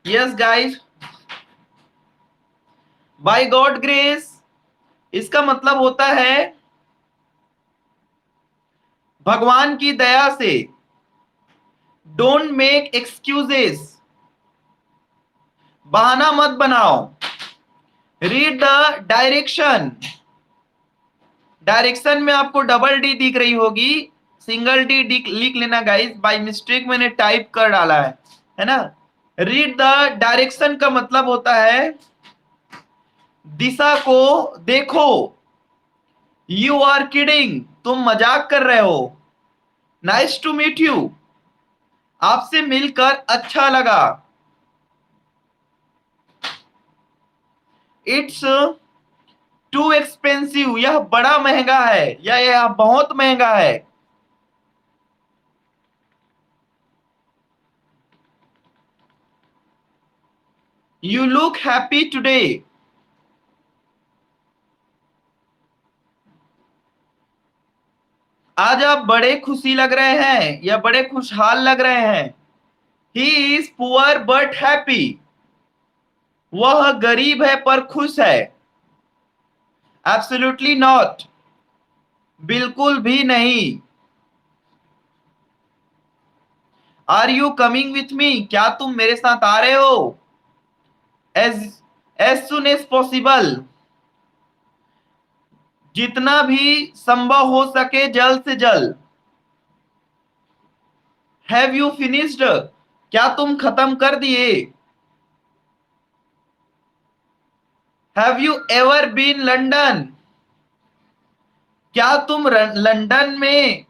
Yes guys, by God grace इसका मतलब होता है भगवान की दया से। डोंट मेक एक्सक्यूजेस, बहाना मत बनाओ। रीड द डायरेक्शन, डायरेक्शन में आपको डबल डी दिख रही होगी, सिंगल डी लिख लेना गाइस, बाय मिस्टेक मैंने टाइप कर डाला है ना। रीड द डायरेक्शन का मतलब होता है दिशा को देखो। यू आर किडिंग, तुम मजाक कर रहे हो। नाइस टू मीट यू, आपसे मिलकर अच्छा लगा। इट्स टू एक्सपेंसिव, यह बड़ा महंगा है या यह बहुत महंगा है। यू लुक हैप्पी टुडे, आज आप बड़े खुशी लग रहे हैं या बड़े खुशहाल लग रहे हैं। He is poor but happy, वह गरीब है पर खुश है। एब्सोल्युटली नॉट, बिल्कुल भी नहीं। Are you coming with me, क्या तुम मेरे साथ आ रहे हो। As as soon as possible, जितना भी संभव हो सके जल्द से जल्द। हैव यू फिनिश्ड, क्या तुम खत्म कर दिए। Have you ever been London, क्या तुम लंदन में,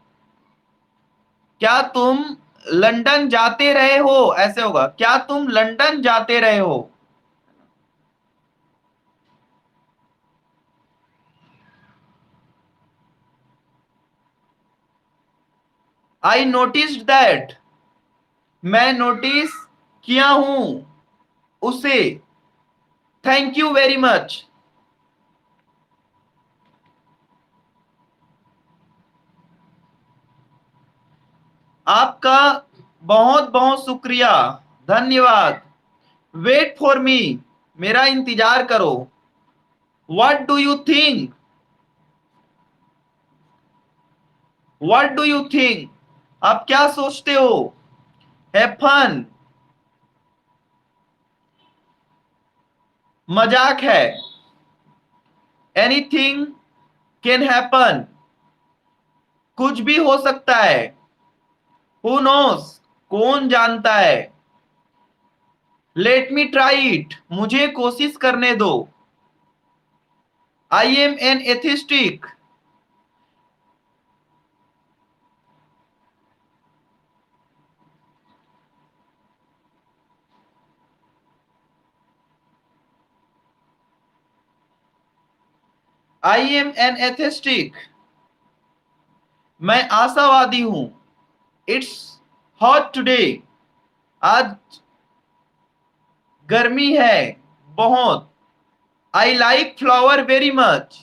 क्या तुम लंदन जाते रहे हो, ऐसे होगा, क्या तुम लंदन जाते रहे हो। आई नोटिस्ड दैट, मैं नोटिस किया हूं उसे। थैंक यू वेरी मच, आपका बहुत बहुत शुक्रिया, धन्यवाद। वेट फॉर मी, मेरा इंतजार करो। What do you think, what do you think, आप क्या सोचते हो। हैव फन, मजाक है। एनीथिंग कैन हैपन, कुछ भी हो सकता है। हु नोस, कौन जानता है। लेट मी ट्राई इट, मुझे कोशिश करने दो। I am an atheistic, I am an atheistic, मैं आशावादी हूं। इट्स हॉट टुडे, आज गर्मी है बहुत। I like flower very much,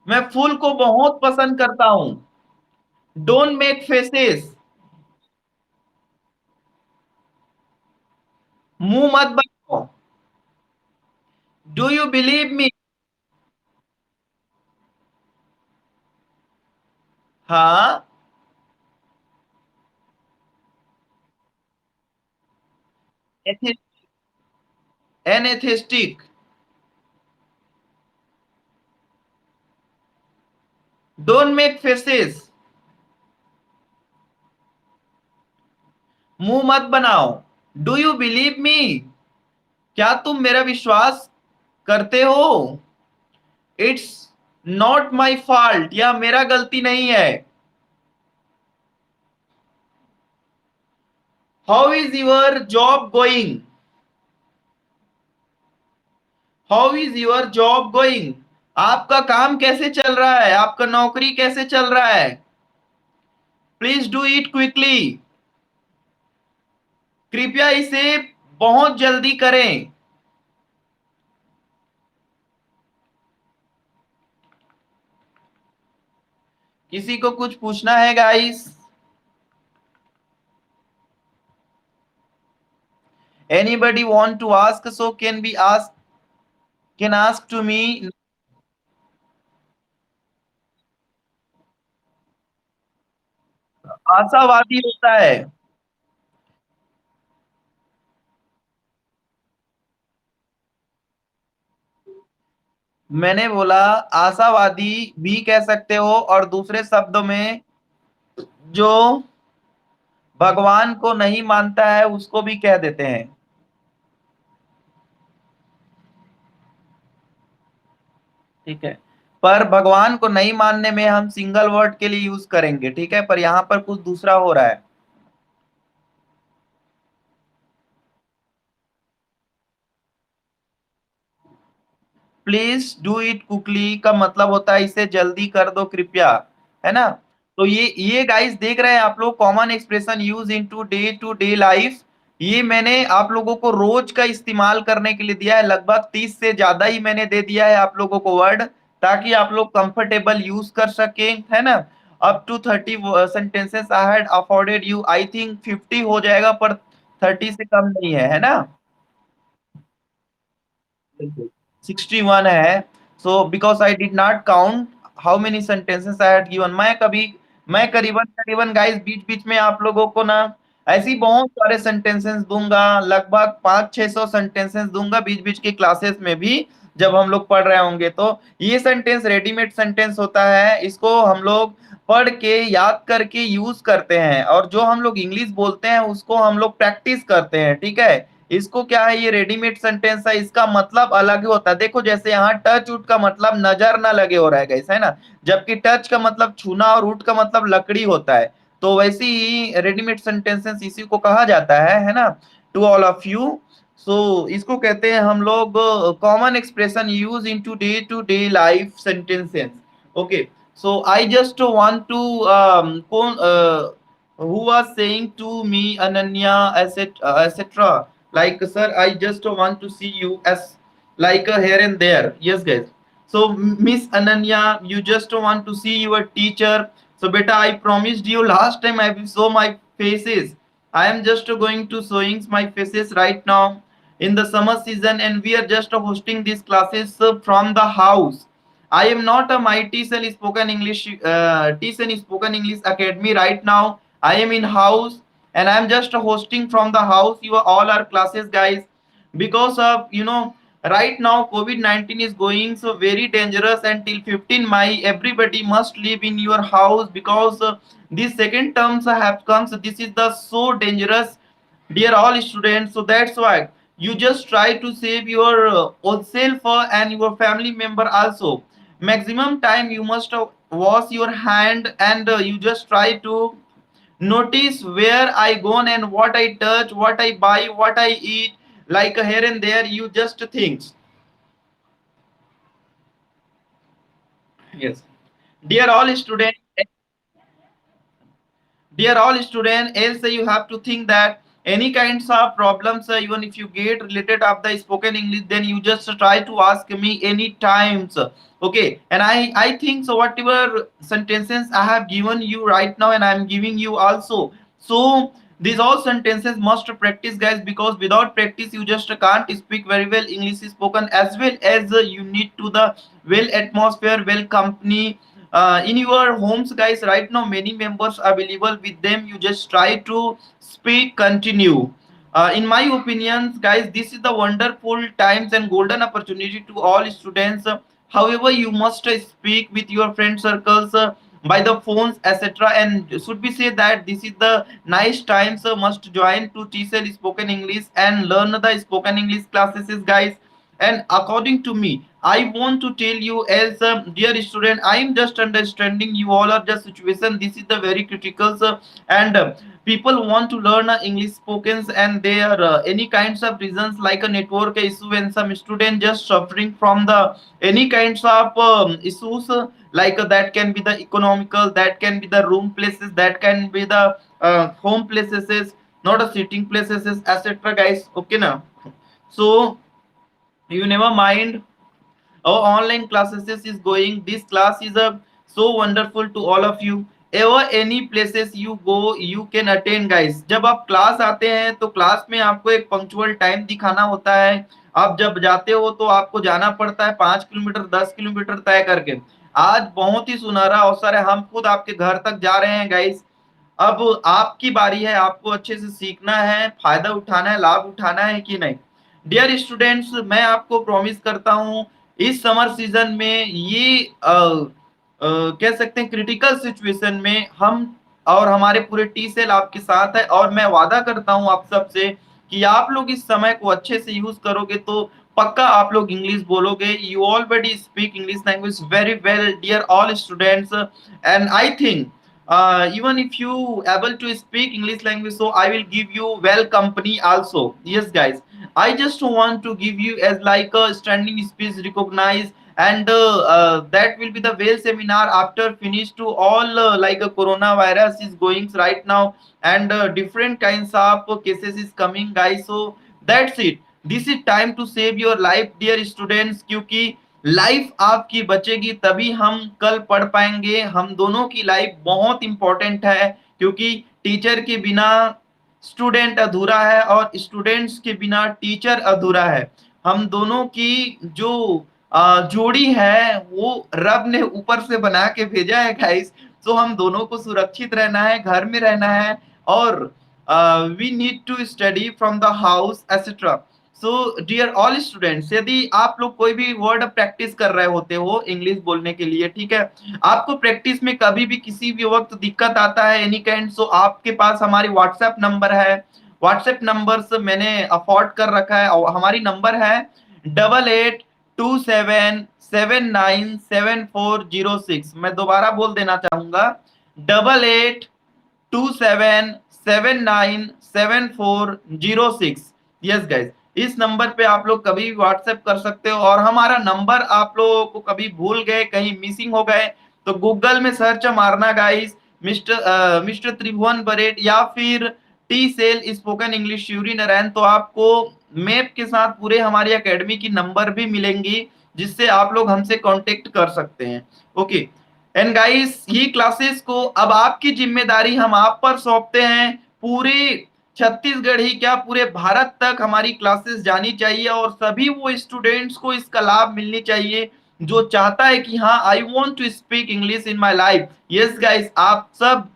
मैं फूल को बहुत पसंद करता हूं। डोंट मेक फेसेस, मुंह मत बनाओ। डू यू बिलीव मी, हाँ। An atheistic, don't make faces, मुंह मत बनाओ। डू यू बिलीव मी, क्या तुम मेरा विश्वास करते हो। इट्स नॉट माई फॉल्ट, यह मेरा गलती नहीं है। How is your job going, how is your job going, आपका काम कैसे चल रहा है, आपका नौकरी कैसे चल रहा है। प्लीज डू इट क्विकली, कृपया इसे बहुत जल्दी करें। किसी को कुछ पूछना है guys. Anybody want to ask? So can be asked, can ask to me. आशावादी होता है। मैंने बोला आशावादी भी कह सकते हो, और दूसरे शब्दों में जो भगवान को नहीं मानता है उसको भी कह देते हैं। ठीक है, पर भगवान को नहीं मानने में हम सिंगल वर्ड के लिए यूज करेंगे, ठीक है, पर यहाँ पर कुछ दूसरा हो रहा है। प्लीज डू इट कुकली का मतलब होता है इसे जल्दी कर दो कृपया, है ना। तो ये गाइस देख रहे हैं आप लोग, common expression use in today life. ये मैंने आप लोगों को रोज का इस्तेमाल करने के लिए दिया है, लगभग 30 से ज्यादा ही मैंने दे दिया है आप लोगों को वर्ड, ताकि आप लोग कंफर्टेबल यूज कर सकें, है ना। Up to 30 sentences I had afforded you, I think 50 हो जाएगा, पर 30 से कम नहीं है ना। 61 है। So because I did not count how many sentences I had given. मैं करीबन करीबन गाइस बीच बीच में आप लोगों को ना ऐसी बहुत सारे सेंटेंसेस दूंगा, लगभग 500-600 सेंटेंसेस दूंगा बीच बीच की क्लासेस में भी, जब हम लोग पढ़ रहे होंगे तो। ये सेंटेंस रेडीमेड सेंटेंस होता है, इसको हम लोग पढ़ के याद करके यूज करते हैं, और जो हम लोग इंग्लिश बोलते हैं उसको हम लोग प्रैक्टिस करते हैं, ठीक है। इसको क्या है, ये रेडीमेड सेंटेंस है, इसका मतलब अलग ही होता है। देखो जैसे यहाँ टच उट का मतलब नजर ना लगे हो रहा है गाइस, है ना, जबकि टच का मतलब छूना और उट का मतलब लकड़ी होता है। तो वैसे ही रेडीमेड सेंटेंसेस इसी को कहा जाता है ना। To all of you, so इसको कहते हैं हम लोग common expression use in today life sentences. Okay, so I just want to who was saying to me, Ananya, etc., etc. Like, sir, I just want to see you as like a here and there. Yes, guys. So, Miss Ananya, you just want to see your teacher. So, beta, I promised you last time I will show my faces. I am just going to showing my faces right now in the summer season, and we are just hosting these classes from the house. I am not a my TESOL spoken English TESOL spoken English academy right now. I am in house, and I am just hosting from the house. You are all our classes, guys, because of right now COVID-19 is going so very dangerous. Until 15 May, everybody must live in your house, because these second terms have come. So this is the so dangerous, dear all students. So that's why you just try to save your own self and your family member also. Maximum time you must wash your hand, and you just try to notice where I go and what I touch, what I buy, what I eat, like here and there you just think. Yes, dear all students, dear all students, else you have to think that any kinds of problems, even if you get related of the spoken English, then you just try to ask me any times. Okay, and I think so whatever sentences I have given you right now, and I am giving you also, so these all sentences must practice, guys, because without practice you just can't speak very well English spoken, as well as you need to the well atmosphere, well company in your homes, guys. Right now many members available with them, you just try to speak continue. In my opinions, guys, this is the wonderful times and golden opportunity to all students. However, you must speak with your friend circles by the phones, etc. And should we say that this is the nice times must join to TCL spoken English and learn the spoken English classes, guys. And according to me, I want to tell you as a dear student, I am just understanding you all are just situation. This is the very critical, and people want to learn English spoken, and there are any kinds of reasons like a network issue, and some student just suffering from the any kinds of issues, like that can be the economical, that can be the room places, that can be the home places, not a sitting places, etc. Guys, okay now. So you never mind, our online classes is going, this class is so wonderful to all of you. Ever any places you go you can attend guys. जब आप class आते हैं तो class में आपको एक punctual time दिखाना होता है। आप जब जाते हो तो आपको जाना पड़ता है 5 किलोमीटर 10 किलोमीटर तय करके। आज बहुत ही सुनहरा अवसर है, हम खुद आपके घर तक जा रहे हैं गाइस। अब आपकी बारी है, आपको अच्छे से सीखना है, फायदा उठाना है, लाभ उठाना है कि नहीं। डियर स्टूडेंट्स, मैं आपको प्रॉमिस करता हूँ इस समर सीजन में ये कह सकते हैं क्रिटिकल सिचुएशन में हम और हमारे पूरे टी सेल आपके साथ है, और मैं वादा करता हूं आप सबसे कि आप लोग इस समय को अच्छे से यूज करोगे तो पक्का आप लोग इंग्लिश बोलोगे। You already speak English language very well dear all students, and I think even if you able to speak English language, so I will give you well company also. Yes guys, I just want to give you as like a standing speech recognized, and that will be the well seminar after finish to all like a coronavirus is going right now, and different kinds of cases is coming guys. So that's it, this is time to save your life dear students, क्योंकि life आपकी बचेगी तभी हम कल पढ़ पाएंगे। हम दोनों की लाइफ बहुत इंपॉर्टेंट है, क्योंकि टीचर के बिना स्टूडेंट अधूरा है और स्टूडेंट्स के बिना टीचर अधूरा है। हम दोनों की जो जोड़ी है वो रब ने ऊपर से बना के भेजा है गाइस। तो हम दोनों को सुरक्षित रहना है, घर में रहना है, और we need to study from the house etcetera. So dear all students, यदि आप लोग कोई भी वर्ड प्रैक्टिस कर रहे होते हो इंग्लिश बोलने के लिए, ठीक है, आपको प्रैक्टिस में कभी भी किसी भी वक्त दिक्कत आता है एनी काइंड, सो आपके पास हमारी व्हाट्सएप नंबर है। व्हाट्सएप नंबर से मैंने अफोर्ड कर रखा है, और हमारी नंबर है 8827797406। मैं दोबारा बोल देना चाहूंगा 8827797406। यस गाइज, इस नंबर पे आप लोग कभी भी व्हाट्सएप कर सकते हो, और हमारा नंबर आप लोगों को कभी भूल गए, कहीं मिसिंग हो गए, तो गूगल में सर्च मारना गाइस मिस्टर त्रिभुवन बरेट या फिर टी सेल स्पोकन इंग्लिश श्यूरी नारायण, तो आपको मैप के साथ पूरे हमारी एकेडमी की नंबर भी मिलेंगी, जिससे आप लोग हमसे कांटेक्ट कर सकते हैं। ओके एंड गाइस, ये क्लासेस को अब आपकी जिम्मेदारी हम आप पर सौंपते हैं। पूरे छत्तीसगढ़ ही क्या पूरे भारत तक हमारी क्लासेस जानी चाहिए, और सभी वो स्टूडेंट्स को इसका लाभ मिलनी चाहिए जो चाहता है कि हाँ I want to speak English in my life. Yes guys, आप सब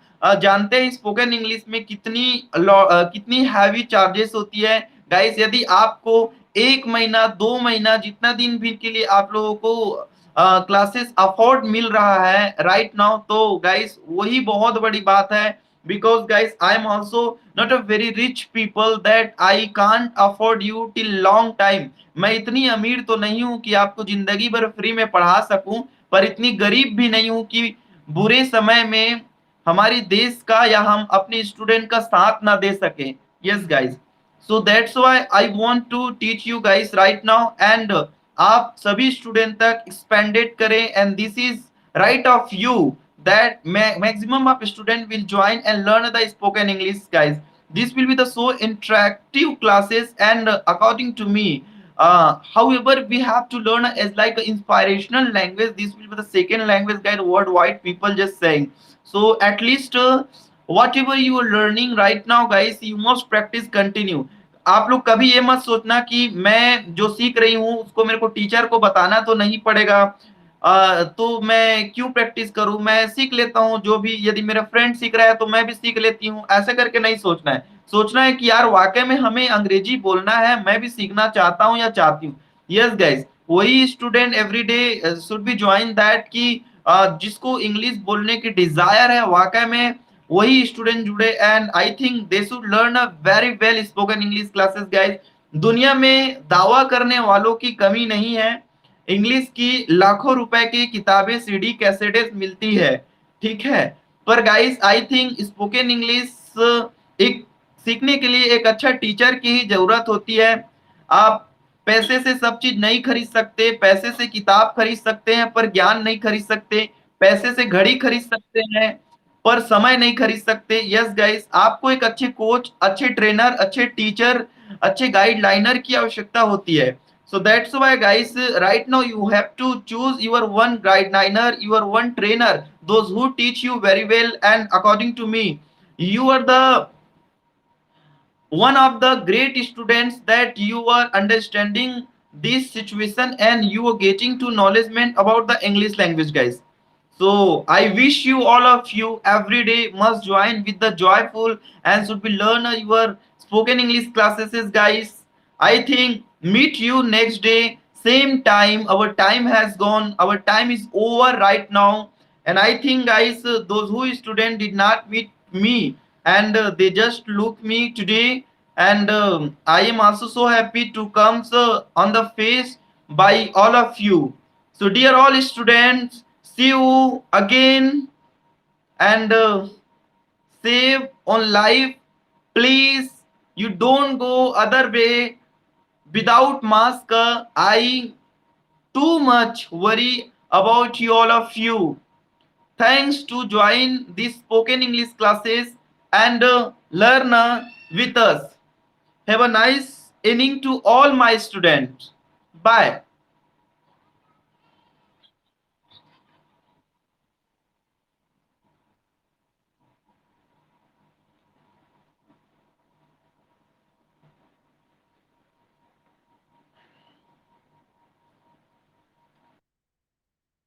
जानते हैं स्पोकन इंग्लिश में कितनी हैवी चार्जेस होती है गाइस। यदि आपको 1 महीना 2 महीना जितना दिन भी के लिए आप लोगों को क्लासेस अफोर्ड मिल रहा है राइट नाउ, तो गाइस वही बहुत बड़ी बात है। because guys I am also not a very rich people that I can't afford you till long time। मैं इतनी अमीर तो नहीं हूं कि आपको जिंदगी भर फ्री में पढ़ा सकूं, पर इतनी गरीब भी नहीं हूं कि बुरे समय में हमारी देश का या हम अपने स्टूडेंट का साथ ना दे सके। Yes guys, so that's why I want to teach you guys right now, and आप सभी स्टूडेंट तक एक्सपेंडेड करें, and this is right of you that maximum of student will join and learn the spoken English guys. This will be the so interactive classes, and according to me, however we have to learn as like a inspirational language. This will be the second language guide worldwide people just saying. So at least whatever you are learning right now guys, you must practice continue। आप लोग कभी ये मत सोचना कि मैं जो सीख रही हूँ उसको मेरे को टीचर को बताना तो नहीं पड़ेगा, तो मैं क्यों प्रैक्टिस करूं, मैं सीख लेता हूं जो भी, यदि मेरा फ्रेंड सीख रहा है तो मैं भी सीख लेती हूं, ऐसे करके नहीं सोचना है। सोचना है कि यार वाकई में हमें अंग्रेजी बोलना है, मैं भी सीखना चाहता हूं या चाहती हूँ। यस गाइस, वही student every day should be join that कि जिसको इंग्लिश बोलने की डिजायर है वाकई में वही स्टूडेंट जुड़े, and I think they should learn a very well spoken English classes guys. दुनिया में दावा करने वालों की कमी नहीं है, इंग्लिश की लाखों रुपए की किताबें सीडी कैसेटेस मिलती है, ठीक है, पर guys I think spoken English एक सीखने के लिए एक अच्छा टीचर की ही जरूरत होती है। आप पैसे से सब चीज नहीं खरीद सकते, पैसे से किताब खरीद सकते हैं पर ज्ञान नहीं खरीद सकते, पैसे से घड़ी खरीद सकते हैं पर समय नहीं खरीद सकते। यस गाइस, आपको एक अच्छे कोच, अच्छे ट्रेनर, अच्छे टीचर, अच्छे गाइडलाइनर की आवश्यकता होती है। So that's why guys, right now you have to choose your one guide niner, your one trainer, those who teach you very well. And according to me, you are the one of the great students, that you are understanding this situation and you are getting to knowledgement about the English language, guys. So I wish you, all of you, every day must join with the joyful and should be learn your spoken English classes, guys. I think meet you next day, same time. Our time has gone. Our time is over right now. And I think, guys, those who student did not meet me and they just look me today. And I am also so happy to come on the face by all of you. So, dear all students, see you again and save on life. Please, you don't go other way without mask. I too much worry about you, all of you. Thanks to join these spoken English classes and learn with us. Have a nice evening to all my students. Bye.